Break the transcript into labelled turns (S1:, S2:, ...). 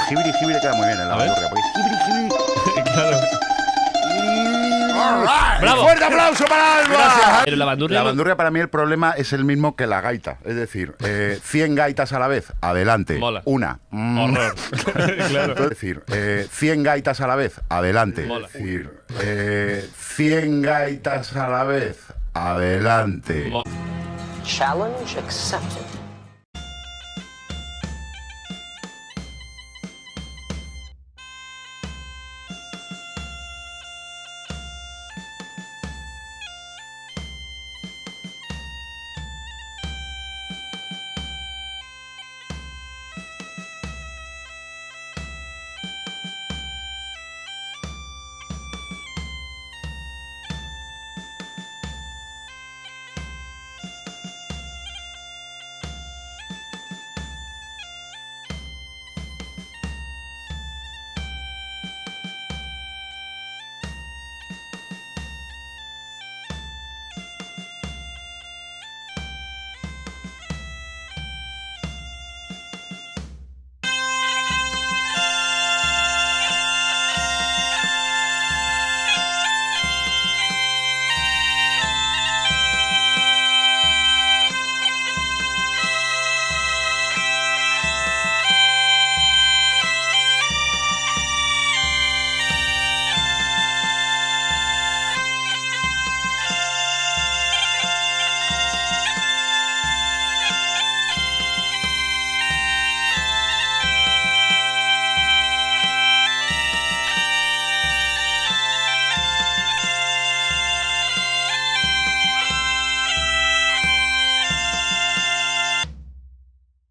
S1: jibiri jibiri queda muy bien en la
S2: A ver.
S1: bandurria. Porque jibiri jibiri.
S2: Claro. ¡Bravo!
S1: ¡Fuerte aplauso para Alba!
S2: Gracias. Pero la bandurria.
S1: La bandurria para mí el problema es el mismo que la gaita. Es decir, 100 gaitas a la vez, adelante.
S2: Mola.
S1: Una.
S2: Horror. Claro.
S1: Es decir, 100 gaitas a la vez, adelante.
S2: Mola.
S1: Es decir, 100 gaitas a la vez, adelante.
S2: Mo-
S3: Challenge accepted.